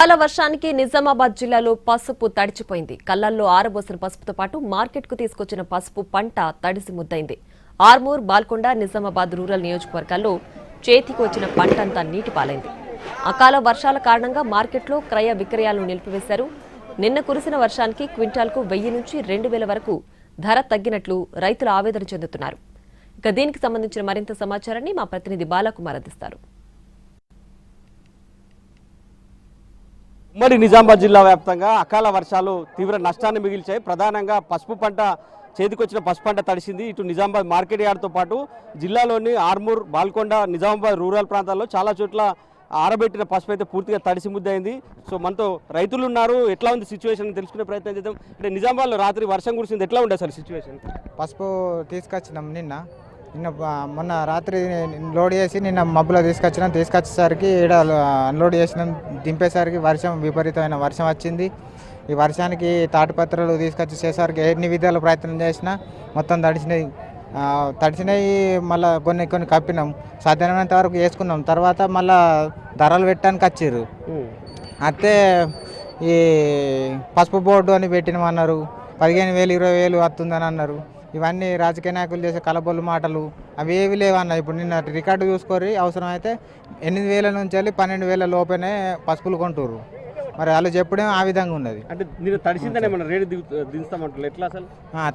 అకాల వర్షానికి నిజామాబాద్ జిల్లాలో పసుపు తడిచిపోయింది. కళ్లల్లో ఆరబోసిన పసుపుతో పాటు మార్కెట్కు తీసుకొచ్చిన పసుపు పంట తడిసి ముద్దైంది. ఆర్మూర్, బాల్కొండ, నిజామాబాద్ రూరల్ నియోజకవర్గాల్లో చేతికి వచ్చిన పంటంతా నీటి పాలైంది. అకాల వర్షాల కారణంగా మార్కెట్లో క్రయ విక్రయాలను నిలిపివేశారు. నిన్న కురిసిన వర్షానికి క్వింటాల్కు 1000 నుంచి 2000 వరకు ధర తగ్గినట్లు రైతులు ఆవేదన చెందుతున్నారు. ఇక దీనికి సంబంధించిన మరింత సమాచారాన్ని మా ప్రతినిధి బాలకుమార్ అందిస్తారు. ఉమ్మడి నిజామాబాద్ జిల్లా వ్యాప్తంగా అకాల వర్షాలు తీవ్ర నష్టాన్ని మిగిల్చాయి. ప్రధానంగా పసుపు పంట చేతికొచ్చిన పసుపు పంట తడిసింది. ఇటు నిజామాబాద్ మార్కెట్ యార్డ్తో పాటు జిల్లాలోని ఆర్మూర్, బాల్కొండ, నిజామాబాద్ రూరల్ ప్రాంతాల్లో చాలా చోట్ల ఆరబెట్టిన పసుపు అయితే పూర్తిగా తడిసి ముద్దయింది. సో మనతో రైతులు ఉన్నారు. ఎట్లా ఉంది సిచ్యువేషన్ తెలుసుకునే ప్రయత్నం చేద్దాం. అంటే నిజామాబాద్లో రాత్రి వర్షం కురిసింది, ఎట్లా ఉండే అసలు సిచ్యువేషన్? పసుపు తీసుకొచ్చినాం మొన్న రాత్రి లోడ్ చేసి నిన్న మబ్బులో తీసుకొచ్చేసరికి ఈడ అన్లోడ్ చేసినాం. దింపేసరికి విపరీతమైన వర్షం వచ్చింది. ఈ వర్షానికి తాటిపత్రాలు తీసుకొచ్చేసరికి ఎన్ని విధాల ప్రయత్నం చేసినా మొత్తం తడిసినాయి. మళ్ళీ కొన్ని కప్పినాం, సాధ్యమైనంత వరకు వేసుకున్నాం. తర్వాత మళ్ళీ ధరలు పెట్టడానికి వచ్చారు. అయితే ఈ పసుపు బోర్డు అని పెట్టినామన్నారు. 15,000 20,000 వస్తుందని అన్నారు. ఇవన్నీ రాజకీయ నాయకులు చేసే కలబొల్లు మాటలు, అవి ఏవి లేవన్న. ఇప్పుడు నిన్న రికార్డు చూసుకొని అవసరమైతే 8,000 నుంచి వెళ్ళి 12,000 లోపేనే పసుపులు కొంటారు. మరి వాళ్ళు చెప్పడం ఆ విధంగా ఉన్నది. అంటే మీరు తడిసిందనే మన రేటు దించుతామంటారు, ఎట్లా అసలు?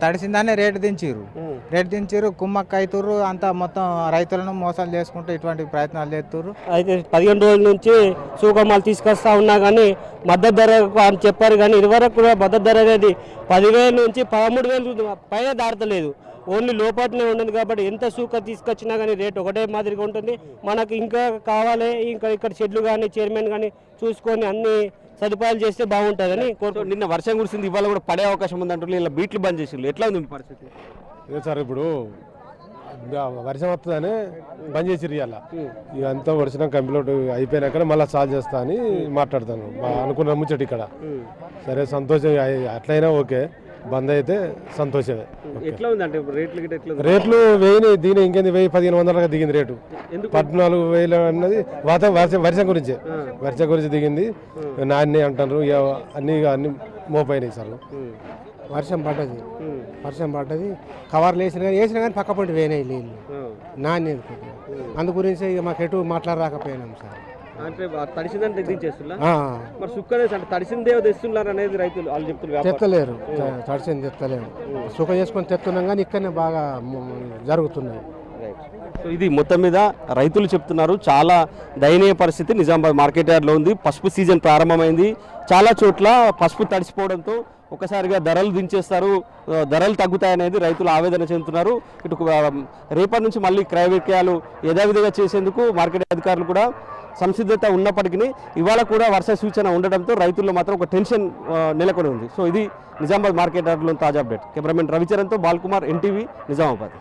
తడిసిందనే రేటు దించారు, కుమ్మక్క అవుతారు. అంతా మొత్తం రైతులను మోసాలు చేసుకుంటూ ఇటువంటి ప్రయత్నాలు చేస్తారు. అయితే 15 రోజుల నుంచి సూకమాలు తీసుకొస్తా ఉన్నా కానీ మద్దతు ధర అని చెప్పారు. కానీ ఇదివరకు కూడా మద్దతు ధర అనేది 10,000 నుంచి 13,000 పైన దాటలేదు. ఓన్లీ లోపలనే ఉండదు. కాబట్టి ఎంత సూక తీసుకొచ్చినా కానీ రేటు ఒకటే మాదిరిగా ఉంటుంది. మనకు ఇంకా కావాలి, ఇక్కడ షెడ్లు కానీ చైర్మన్ కానీ చూసుకొని అన్ని సదుపాయాలు చేస్తే బాగుంటుందని కోరుకుంటున్నాను. నిన్న వర్షం కురిసింది, ఇవాళ కూడా పడే అవకాశం ఉందంటారు. ఇలా బీట్లు బంద్ చేసి ఎట్లా ఉంది పరిస్థితి? సార్ ఇప్పుడు వర్షం వస్తుందని బంద్ చేసిర్రు. ఇవాళ ఇదంతా వర్షం కంప్లీట్ అయిపోయినాక మళ్ళీ సాల్వ్ చేస్తా అని మాట్లాడతాను అనుకున్న ముచ్చట ఇక్కడ. సరే సంతోషం, అట్లయినా ఓకే. బంద్ అయితే సంతోషమే. ఎట్లా ఉంది అంటే రేట్లు 1000 దీని ఇంకేంది 1,000-1,500 దిగింది రేటు. 14,000 అన్నది వర్షం గురించి దిగింది. నాణ్య అంటారు, అన్ని మోపైనాయి సార్. వర్షం పడ్డది కవర్లు వేసినా కానీ పక్క పంట వేయనాయి నీళ్ళు నాణ్యత. అందు గురించి ఇక మాకు ఎటు మాట్లాడరాకపోయినాం సార్. అంటే తడిసిందని దించేస్తున్నా మరి సుక్కనే అంటే తడిసిందే తెస్తున్నారు అనేది రైతులు వాళ్ళు చెప్తున్నారు. తెత్తలేరు, తడిసింది తెత్తలేరు. సుఖ చేసుకొని తెస్తున్నాం కానీ ఇక్కడనే బాగా జరుగుతున్నాయి. సో ఇది మొత్తం మీద రైతులు చెప్తున్నారు. చాలా దయనీయ పరిస్థితి నిజామాబాద్ మార్కెట్ యార్డ్లో ఉంది. పసుపు సీజన్ ప్రారంభమైంది. చాలా చోట్ల పసుపు తడిసిపోవడంతో ఒకసారిగా ధరలు దించేస్తారు, ధరలు తగ్గుతాయనేది రైతులు ఆవేదన చెందుతున్నారు. ఇటు రేపటి నుంచి మళ్ళీ క్రయ విక్రయాలు యథావిధిగా చేసేందుకు మార్కెట్ అధికారులు కూడా సంసిద్ధత ఉన్నప్పటికీ ఇవాళ కూడా వర్ష సూచన ఉండడంతో రైతుల్లో మాత్రం ఒక టెన్షన్ నెలకొని ఉంది. సో ఇది నిజామాబాద్ మార్కెట్ యార్డ్లో తాజా అప్డేట్. కెమెరామెన్ రవిచరణ్తో బాల్కుమార్, NTV, నిజామాబాద్.